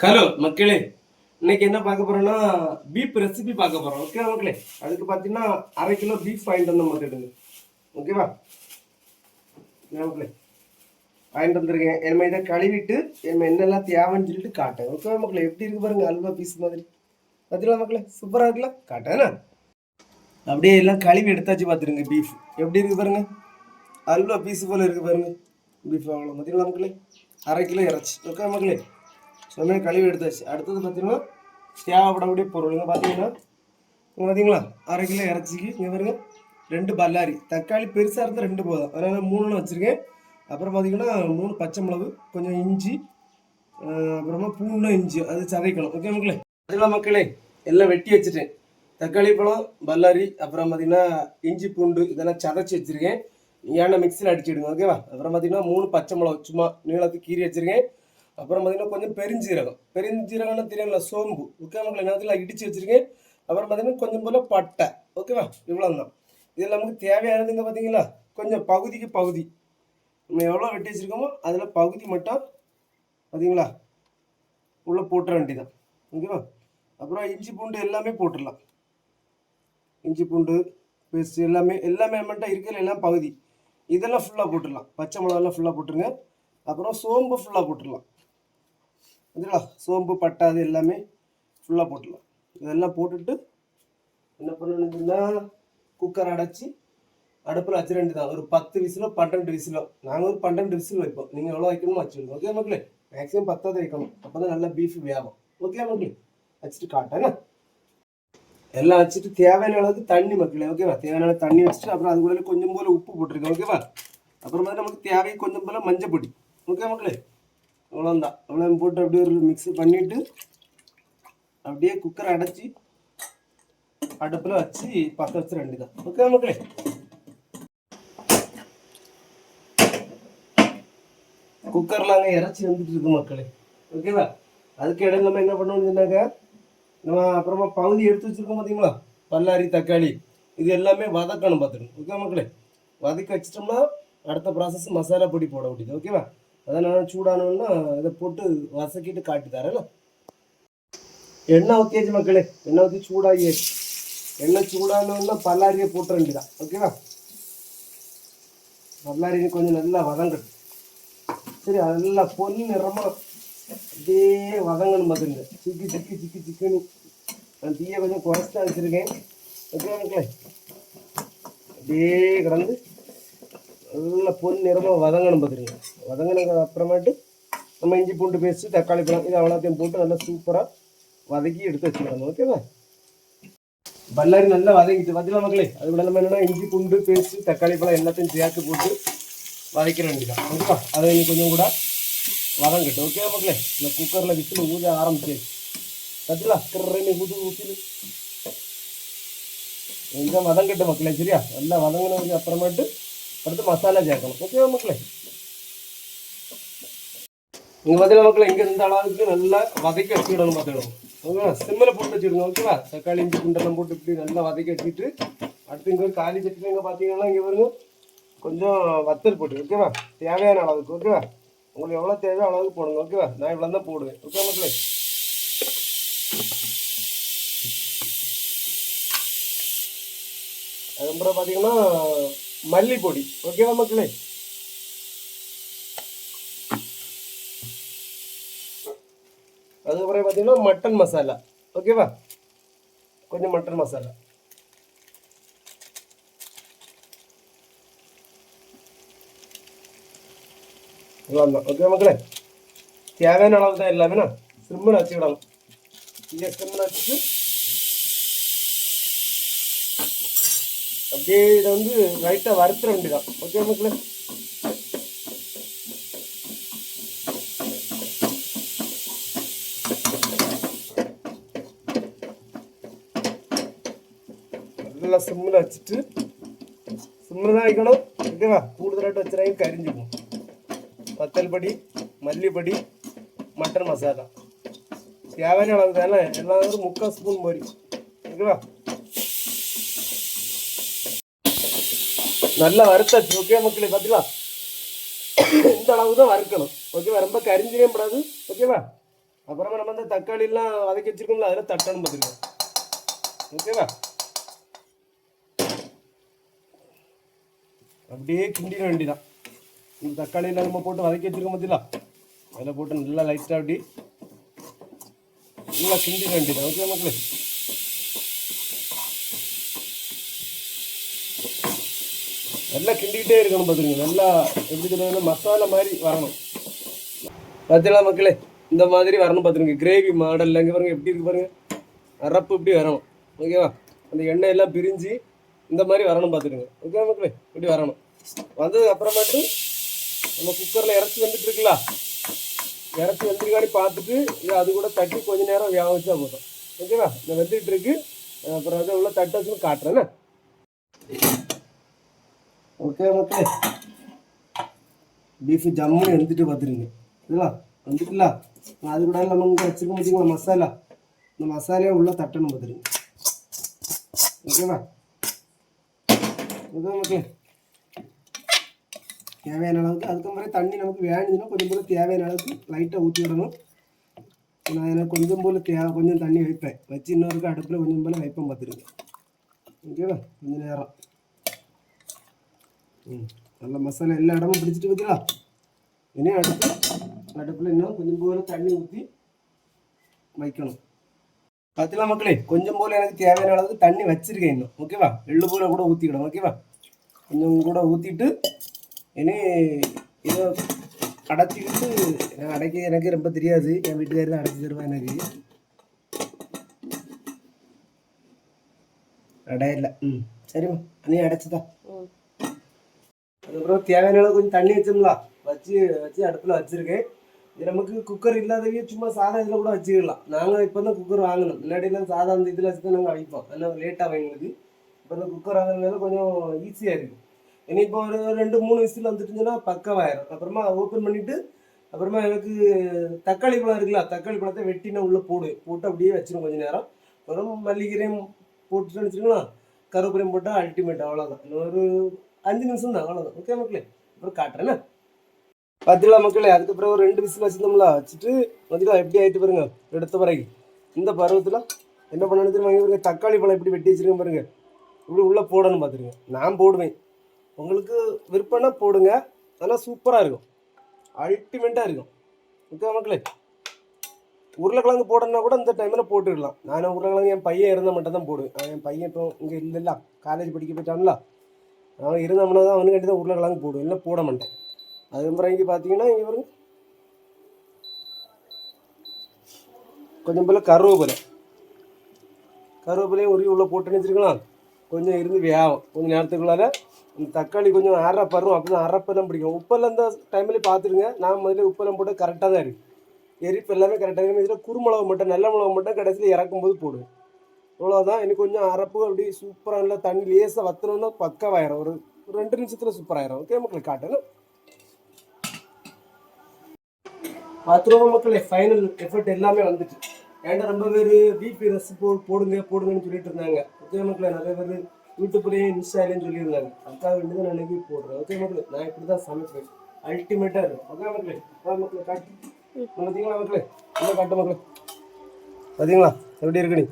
Hello மக்களே, இன்னைக்கு என்ன பார்க்க போறோம்னா பீஃப் ரெசிபி பார்க்க போறோம். ஓகே மக்களே, அதுக்கு பார்த்தீங்கன்னா 1/2 கிலோ பீஃப் வாங்கிட்டு வந்து மாட்டிடுங்க. ஓகேவா மக்களே, வாங்கிட்டு வந்துருக்கேன். என்ன இதை கழுவிட்டு என்ன என்னெல்லாம் தேவைன்னு சொல்லிட்டு காட்டேன். ஓகேவா மக்களே, எப்படி இருக்கு பாருங்க, அல்வா பீஸ் மாதிரி பார்த்தீங்களா மக்களே, சூப்பராக இருக்குல்ல, காட்டேன். அப்படியே எல்லாம் கழுவி எடுத்தாச்சு பார்த்துருங்க. பீஃப் எப்படி இருக்கு பாருங்க, அல்வா பீஸ் போல இருக்கு பாருங்க. பீஃப் அவ்வளோ பார்த்தீங்களா மக்களே, 1/2 கிலோ இறச்சி. ஓகே மக்களே, சொன்னால் கழுவி எடுத்தாச்சு. அடுத்தது பார்த்தீங்கன்னா தேவைப்படக்கூடிய பொருளுங்க பார்த்தீங்கன்னா பார்த்தீங்களா 1/2 கிலோ இறச்சிக்கு இங்கே பாருங்க 2 பல்லாரி தக்காளி பெருசாக இருந்தால் 2 போதும், அதனால் 3 வச்சுருக்கேன். அப்புறம் பார்த்தீங்கன்னா 3 பச்சை மிளகு, கொஞ்சம் இஞ்சி, அப்புறமா பூண்டு இஞ்சி அது சதைக்கணும். ஓகே மக்களே, அதெல்லாம் மக்களே எல்லாம் வெட்டி வச்சுட்டேன். தக்காளி பழம், பல்லாரி, அப்புறம் பார்த்தீங்கன்னா இஞ்சி பூண்டு இதெல்லாம் சதைச்சி வச்சுருக்கேன். ஏன்னா மிக்சியில் அடிச்சுடுங்க. ஓகேவா. அப்புறம் பார்த்தீங்கன்னா 3 பச்சை மிளகு சும்மா நீளத்துக்கு கீறி வச்சுருக்கேன். அப்புறம் பார்த்தீங்கன்னா கொஞ்சம் பெருஞ்சீரகம்னா தெரியல, சோம்பு. ஓகே மக்கள் எல்லாத்தையும் இடித்து வச்சுருக்கேன். அப்புறம் பார்த்தீங்கன்னா கொஞ்சம் போல் பட்டை. ஓகேவா, இவ்வளோ தான். இதில் நமக்கு தேவையானதுங்க பார்த்தீங்களா, கொஞ்சம் பகுதிக்கு பகுதி நம்ம எவ்வளோ வெட்டி வச்சுருக்கோமோ அதில் பகுதி மட்டும் பார்த்தீங்களா உள்ளே போட்டுற வேண்டியதான். ஓகேவா. அப்புறம் இஞ்சி பூண்டு எல்லாமே போட்டுடலாம். இஞ்சி பூண்டு பேஸ்ட் எல்லாமே மட்டும் இருக்கிற எல்லாம் பகுதி இதெல்லாம் ஃபுல்லாக போட்டுடலாம். பச்சை மிளகாலாம் ஃபுல்லாக போட்டுருங்க. அப்புறம் சோம்பு ஃபுல்லாக போட்டுடலாம். இதுங்களா சோம்பு பட்டை அது எல்லாமே ஃபுல்லாக போட்டுடலாம். இதெல்லாம் போட்டுட்டு என்ன பண்ணணுன்னா குக்கர் அடைச்சி அடுப்பில் வச்சிட வேண்டியதான். ஒரு 10 விசிலோ 12 விசிலோ, நாங்கள் ஒரு 12 விசில் வைப்போம். நீங்கள் எவ்வளோ வைக்கணுமோ வச்சுடுங்க. ஓகே மக்களே, மேக்ஸிமம் 10 வைக்கணும், அப்போ தான் நல்லா பீஃப் வேகும். ஓகே மக்களே, வச்சுட்டு காட்டேன்னா எல்லாம் வச்சுட்டு தேவையான அளவுக்கு தண்ணி மக்களே. ஓகேவா, தேவையான அளவு தண்ணி வச்சுட்டு அப்புறம் அது கூட கொஞ்சம் போல் உப்பு போட்டிருக்கேன். ஓகேவா. அப்புறமா நமக்கு தேவை கொஞ்சம் போல் மஞ்சள் பொடி. ஓகே மக்களே, அவ்வளோதான். அவ்வளோ போட்டு அப்படியே ஒரு மிக்ஸ் பண்ணிவிட்டு அப்படியே குக்கரை அடைச்சி அடுப்பில் வச்சு பற்ற வச்சு வேண்டியதான். ஓகே மக்களே, குக்கரில் அங்கே இறச்சி வந்துட்டு இருக்கு மக்களே. ஓகேவா. அதுக்கு இடையில நம்ம என்ன பண்ணணும்னு சொன்னாக்க, நம்ம அப்புறமா பகுதி எடுத்து வச்சுருக்கோம் பார்த்தீங்களா, பல்லாரி தக்காளி இது எல்லாமே வதக்கணும் பார்த்துக்கணும். ஓகே மக்களே, வதக்கி வச்சிட்டோம்னா அடுத்த ப்ராசஸ் மசாலா பொடி போட வேண்டியது. ஓகேவா. அதனால் சூடானோன்னா இதை போட்டு வசக்கிட்டு காட்டி தரேன். எண்ணெய் ஊற்றியாச்சு மக்களே, எண்ணெய் ஊற்றி சூடாகியாச்சு. எண்ணெய் சூடானோன்னா பல்லாரியை போட்டுற வேண்டியதான். ஓகேவா. பல்லாரியை கொஞ்சம் நல்லா வதங்கட்டும். சரி, அதெல்லாம் பொன்னி நிறமாக அப்படியே வதங்கணும் பார்த்துங்க. சிக்குன்னு நான் தீயை கொஞ்சம் குறைச்சி தான் வச்சுருக்கேன். ஓகே மக்களே, அப்படியே கிடந்து நல்லா பொன் நிறமாக வதங்கணும் பார்த்துருங்க. வதங்கினதுக்கு அப்புறமேட்டு நம்ம இஞ்சி பூண்டு பேஸ்ட்டு தக்காளி பழம் இது அவ்வளோத்தையும் போட்டு நல்லா சூப்பராக வதக்கி எடுத்து வச்சுக்கணும். ஓகேவா. பல்லாரி நல்லா வதங்கிட்டு பார்த்தீங்களா மக்களே, அது கூட நம்ம என்னென்னா இஞ்சி பூண்டு பேஸ்ட்டு தக்காளி பழம் எல்லாத்தையும் சேர்த்து போட்டு வதக்கிற வேண்டியதான். ஓகேவா. அதை நீ கொஞ்சம் கூட வதங்கிட்டு. ஓகேவா மக்களே, இந்த குக்கரில் விசில் ஊத ஆரம்பிச்சு பார்த்தீங்களா, கிரன்னு ஊற்றி கொஞ்சம் வதங்கிட்டு மக்களே. சரியா, நல்லா வதங்கினதுக்கு அப்புறமேட்டு அடுத்து மசாலா சேர்க்கணும். ஓகேவா மக்களே. இங்கே பார்த்தீங்கன்னா மக்களே, இங்கே இந்த அளவுக்கு நல்லா வதக்கி வச்சுக்கிடணும் பார்த்துக்கணும். ஓகேவா. சிம்மில் போட்டு வச்சுக்கணும். ஓகேவா. தக்காளி இஞ்சி பூண்டெல்லாம் போட்டு இப்படி நல்லா வதக்கி வச்சுட்டு அடுத்து இங்கே காலி சட்டியில் இங்கே பார்த்தீங்கன்னா இங்கே வருங்க கொஞ்சம் வத்தல் போட்டு. ஓகேவா, தேவையான அளவுக்கு. ஓகேவா, உங்களுக்கு எவ்வளோ தேவையோ அளவுக்கு போடுங்க. ஓகேவா, நான் இவ்வளோ தான் போடுவேன். ஓகே மக்களே. அதுக்கப்புறம் பார்த்தீங்கன்னா மல்லிப்பொடி. ஓகேவா மக்களே. அதுக்கப்புறம் பார்த்தீங்கன்னா மட்டன் மசாலா. ஓகேவா, கொஞ்சம் மட்டன் மசாலா. ஓகே மக்களே, தேவையான அளவு தான் எல்லாமே. சிம்மில் வச்சுக்கிடலாம். இங்கே சிம்மில் வச்சுட்டு அப்படியே இதை வந்து லைட்டாக வறுத்துற வேண்டியதான். ஓகே மக்களே. நல்லா சிம்மில் வச்சுட்டு சிம்மில் தான் வைக்கணும். ஓகேவா, கூடுதலாட்டு வச்சுறாங்க கரிஞ்சுக்கும். வத்தல் பொடி, மல்லிப்பொடி, மட்டன் மசாலா தேவையான அளவு தானே, எல்லாம் ஒரு 3/4 ஸ்பூன் மாதிரி. ஓகேவா, நல்லா வறுத்தாச்சு. ஓகே மக்களே, பார்த்தீங்களா இந்த அளவு தான் வறுக்கணும். ஓகேவா, ரொம்ப கரிஞ்சினே கூடாது. ஓகேவா, அப்புறமா நம்ம இந்த தக்காளிலாம் வதக்கி வச்சிருக்கோம்ல அதில் தட்டணும் பார்த்துருக்கோம். ஓகேவா? அப்படியே கிண்டிட வேண்டிதான். இந்த தக்காளியில் நம்ம போட்டு வதக்கி வச்சிருக்கோம் பார்த்தீங்களா, அதில் போட்டு நல்லா லைட்டாக அப்படி நல்லா கிண்டிட வேண்டியதான். ஓகே மக்களே, நல்லா கிண்டிக்கிட்டே இருக்கணும் பார்த்துருங்க. நல்லா எப்படி சொல்லுவாங்க, மசாலா மாதிரி வரணும். பார்த்தீங்களா மக்களே, இந்த மாதிரி வரணும் பார்த்துருங்க. கிரேவி மாடலில் இங்கே பாருங்க எப்படி இருக்கு பாருங்க, அரப்பு இப்படி வரணும். ஓகேவா? அந்த எண்ணெய் எல்லாம் பிரிஞ்சு இந்த மாதிரி வரணும் பார்த்துருங்க. ஓகே மக்களே, இப்படி வரணும். வந்ததுக்கு அப்புறமாட்டு நம்ம குக்கரில் இறச்சி வந்துட்டு இருக்குல்ல, இறச்சி வந்துருக்காடி பார்த்துட்டு அது கூட தட்டி கொஞ்ச நேரம் வேக வச்சா போதும். ஓகேவா? இந்த வெந்துட்டு இருக்கு. அப்புறம் அதை உள்ள தட்டு வச்சுன்னு காட்டுறேன்னு. ஓகே மக்களே, பீஃப் ஜம்முன்னு எடுத்துட்டு பார்த்துருங்க. இதுங்களா வந்துட்டுல, அது கூட நம்ம இங்கே வச்சுருக்க பார்த்தீங்களா மசாலா, இந்த மசாலையை உள்ள தட்டணும் பார்த்துருங்க. ஓகேவா? ஓகே மக்களே, தேவையான அளவுக்கு அதுக்கு மாதிரி தண்ணி நமக்கு வேணுச்சுன்னா கொஞ்சம் போல் தேவையான அளவுக்கு லைட்டாக ஊற்றி விடணும். நான் எனக்கு கொஞ்சம் போல் கொஞ்சம் தண்ணி வைப்பேன், வச்சு இன்னொருக்கு அடுப்பில் கொஞ்சம் போல் வைப்பேன் பார்த்துருங்க. ஓகேவா? கொஞ்சம் நேரம் நல்ல மசாலா எல்லா இடமும் பிடிச்சிட்டு பார்த்தீங்களா. இனி அடுப்பில் இன்னும் கொஞ்சம் போல் தண்ணி ஊற்றி வைக்கணும். பார்த்தீங்களா மக்களே, கொஞ்சம் போல் எனக்கு தேவையான அளவுக்கு தண்ணி வச்சிருக்கேன் இன்னும். ஓகேவா? எள்ளு போல் கூட ஊற்றிக்கிடும். ஓகேவா? கொஞ்சம் கூட ஊற்றிட்டு இனி இதை அடைச்சிக்கிட்டு, நான் அடைக்க எனக்கு ரொம்ப தெரியாது, என் வீட்டுக்காரி தான் அடைச்சி தருவேன் எனக்கு. அடையில சரிம்மா, நீ அடைச்சிதான். அதுக்கப்புறம் தேவையான அளவு கொஞ்சம் தண்ணி வச்சோம்ல, வச்சு அடுப்பில் வச்சுருக்கேன். இது நமக்கு குக்கர் இல்லாதவே சும்மா சாதா இதில் கூட வச்சுக்கலாம். நாங்கள் இப்போ தான் குக்கர் வாங்கணும், முன்னாடிலாம் சாதா அந்த இதில் வச்சு தான் நாங்கள் வைப்போம். அதனால் லேட்டாக எங்களுக்கு. இப்போ தான் குக்கர் வாங்கினால கொஞ்சம் ஈஸியாக இருக்குது. இனி இப்போ ஒரு 2-3 விசில் வந்துட்டுச்சுன்னா பக்கவாயிரும். அப்புறமா ஓப்பன் பண்ணிவிட்டு அப்புறமா எனக்கு தக்காளி பழம் இருக்குல்ல, தக்காளி பழத்தை வெட்டி நான் உள்ளே போட்டு அப்படியே வச்சிடும் கொஞ்சம் நேரம். அப்புறம் மல்லிகீரையும் போட்டுட்டு வச்சுருக்கலாம், கருவேப்பிலையும் போட்டால் அல்டிமேட். அவ்வளோதான், இன்னொரு 5 நிமிஷம் தான், அவ்வளோதான். ஓகே மக்களே, அப்புறம் காட்டுறேன்னா பார்த்தீங்களா மக்களே. அதுக்கப்புறம் ஒரு 2 விசில் வச்சுருந்தோம்ல, வச்சுட்டு பார்த்தீங்களா எப்படி ஆகிட்டு பாருங்க. எடுத்த பிறகு இந்த பருவத்தில் என்ன பண்ணணும் தெரியுமா, தக்காளி பழம் எப்படி வெட்டி வச்சுருக்கேன் பாருங்க, இப்படி உள்ளே போடணும் பார்த்துருங்க. நான் போடுவேன், உங்களுக்கு விருப்பம்னா போடுங்க, ஆனால் சூப்பராக இருக்கும், அல்டிமேட்டாக இருக்கும். ஓகே மக்களே, உருளைக்கிழங்கு போடணுன்னா கூட இந்த டைமில் போட்டுக்கலாம். நான் உருளைக்கிழங்கு என் பையன் இருந்தால் மட்டும் தான் போடுவேன். என் பையன் இப்போ இங்கே இல்லைல்ல, காலேஜ் படிக்க போயிட்டான்ல, அவன் இருந்தோம்னா தான் அவனுக்காண்டி தான் உருளைக்கிழங்கு போடுவேன், இல்லை போட மாட்டேன். அதுக்கப்புறம் இங்கே பார்த்தீங்கன்னா இங்கே வரும் கொஞ்சம் போல் கருவேப்பிலையும் உருவி உள்ளே போட்டுன்னு வச்சுருக்கலாம். கொஞ்சம் இருந்து வேகும் கொஞ்சம் நேரத்துக்குள்ளார. இந்த தக்காளி கொஞ்சம் அரைப்பரும், அப்படி தான் அரைப்பெல்லாம் பிடிக்கும். உப்பெல்லாம் இந்த டைம்லேயே பார்த்துருங்க. நான் முதல்ல உப்பெல்லாம் போட்டு கரெக்டாக தான் இருக்குது, எரிப்பு எல்லாமே கரெக்டாக இருக்குது. இதில் குறுமிளகு மட்டும், நல்ல மிளகு மட்டும் கடைசியில் இறக்கும்போது போடுவேன். இவ்வளோதான். இன்னும் கொஞ்சம் அரைப்பு அப்படி சூப்பராக நல்லா தண்ணி லேசாக வற்றணும்னா பக்கவாயிரும். ஒரு 2 நிமிஷத்தில் சூப்பராகிடும். ஓகே மக்களுக்கு காட்டணும் பார்த்துருவோம் மக்களே. ஃபைனல் எஃபர்ட் எல்லாமே வந்துட்டு. ஏன்டா ரொம்ப பேர் பீஃப் ரெசிபி போடுங்கன்னு சொல்லிட்டு இருந்தாங்க. ஓகே மக்களே, நிறைய பேர் யூடியூப்லேயும் இன்ஸ்டாலையும் சொல்லியிருந்தாங்க. அதுக்காக வேண்டி தான் நான் இன்னைக்கு போடுறேன். ஓகே மக்களே, நான் இப்படி தான் சமைப்பேன், அல்டிமேட்டாக இருக்கும். ஓகே மக்களே, மக்களே காட்டு பார்த்தீங்களா மக்களே, என்ன காட்டு மக்களே, பார்த்தீங்களா எப்படி இருக்குன்னு.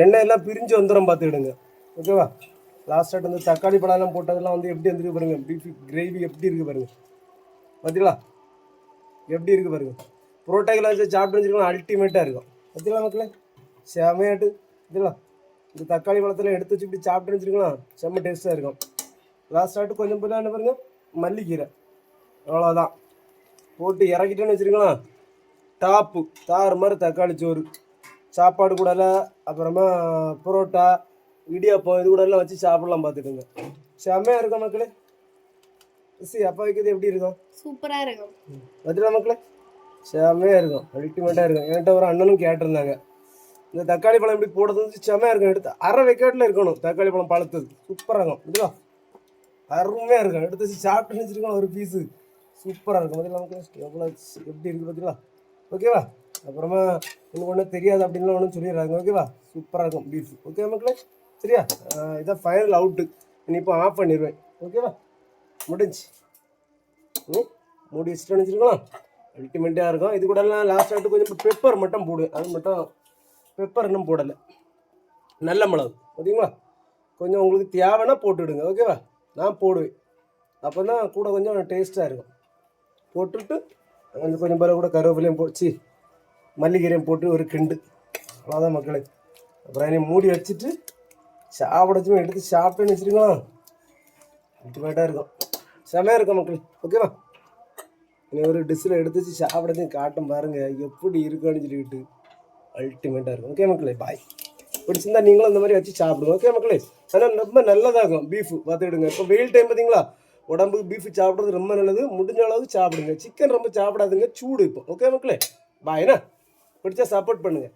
எண்ணெய் எல்லாம் பிரிஞ்சு வந்துடும் பார்த்துக்கிடுங்க. ஓகேவா? லாஸ்ட்டாக வந்து தக்காளி பழம்லாம் போட்டதெல்லாம் வந்து எப்படி வந்துருக்கு பாருங்க. பீஃப் கிரேவி எப்படி இருக்குது பாருங்க. பார்த்தீங்களா எப்படி இருக்குது பாருங்க. புரோட்டாக்கெல்லாம் வச்சு சாப்பிட்டு வச்சுருக்கலாம், அல்டிமேட்டாக இருக்கும். பார்த்தீங்களா மக்களே, செமையாட்டு. பார்த்தீங்களா, இந்த தக்காளி பழத்தில் எடுத்து வச்சு இப்படி சாப்பிட்டு வச்சுருக்கலாம், செம்ம டேஸ்ட்டாக இருக்கும். லாஸ்ட்டாட்டு கொஞ்சம் போல என்ன பாருங்க, மல்லிக்கீரை, அவ்வளோதான் போட்டு இறக்கிட்டேன்னு வச்சுருக்கலாம். தாறு மாதிரி தக்காளி சோறு சாப்பாடு கூடல, அப்புறமா புரோட்டா, இடியாப்பம் இது கூடலாம் வச்சு சாப்பிடலாம். பார்த்துக்கோங்க, செம்மையாக இருக்கும் மக்களே. அப்பா வைக்கிறது எப்படி இருக்கும், சூப்பராக இருக்கும். பார்த்தீங்களா மக்களே, செம்மையாக இருக்கும், அல்டிமேட்டாக இருக்கும். என்கிட்ட ஒரு அண்ணனும் கேட்டிருந்தாங்க, இந்த தக்காளி பழம் இப்படி போடுறது வந்து செம்மையாக இருக்கும். எடுத்து அரை வெக்காட்டில் இருக்கணும் தக்காளி பழம் பழுத்தது, சூப்பராக இருக்கும். இதுவா அருமையாக இருக்கும். எடுத்து வச்சு சாப்பிட்டு வச்சுருக்கோம் ஒரு பீஸு, சூப்பராக இருக்கும். பார்த்தீங்களா மக்களே, எவ்வளோ எப்படி இருக்குது பார்த்தீங்களா. ஓகேவா? அப்புறமா இன்னும் ஒன்றும் தெரியாது அப்படின்லாம் ஒன்றும் சொல்லிடுறாங்க. ஓகேவா? சூப்பராக இருக்கும் பீஃப். ஓகே மக்களே, சரியா? இதான் ஃபைனல் அவுட்டு. இனி இப்போ ஆஃப் பண்ணிடுவேன். ஓகேவா? முடிஞ்சு மூடி வச்சுட்டு வச்சுருக்கலாம். அல்டிமேட்டாக இருக்கும். இது கூடலாம் லாஸ்ட் ஆகிட்டு கொஞ்சம் பெப்பர் மட்டும் போடுவேன். அது மட்டும் பெப்பர் இன்னும் போடலை. நல்ல மிளகு ஓகேங்களா, கொஞ்சம் உங்களுக்கு தேவைன்னா போட்டுவிடுங்க ஓகேவா. நான் போடுவேன், அப்போ தான் கூட கொஞ்சம் டேஸ்ட்டாக இருக்கும். போட்டுட்டு கொஞ்சம் பிறகு கூட கருவேப்பிலையும் போச்சு மல்லிகீரையும் போட்டு ஒரு கிண்டு, அவ்வளோதான் மக்களே. அப்புறம் என்னை மூடி வச்சுட்டு சாப்பிடச்சுமே எடுத்து சாப்பிட்டேன்னு வச்சுருங்களா, அல்டிமேட்டாக இருக்கும், செமையாக இருக்கும் மக்களே ஓகேவா. இனி ஒரு டிஷ்ஷில் எடுத்து வச்சு சாப்பிடத்தையும் காட்டும் பாருங்கள் எப்படி இருக்குன்னு சொல்லிக்கிட்டு, அல்டிமேட்டாக இருக்கும் ஓகே மக்களே. பாய். பிடிச்சிருந்தா நீங்களும் இந்த மாதிரி வச்சு சாப்பிடுங்க ஓகே மக்களே. ஆனால் ரொம்ப நல்லதாகும் பீஃபு பார்த்துக்கிடுங்க. இப்போ வெயில் டைம் பார்த்தீங்களா, உடம்புக்கு பீஃபு சாப்பிட்றது ரொம்ப நல்லது. முடிஞ்ச அளவுக்கு சாப்பிடுங்க. சிக்கன் ரொம்ப சாப்பிடாதுங்க, சூடு இப்போ ஓகே மக்களே. பாய்ண்ணா, பிடிச்சா சப்போர்ட் பண்ணுங்கள்.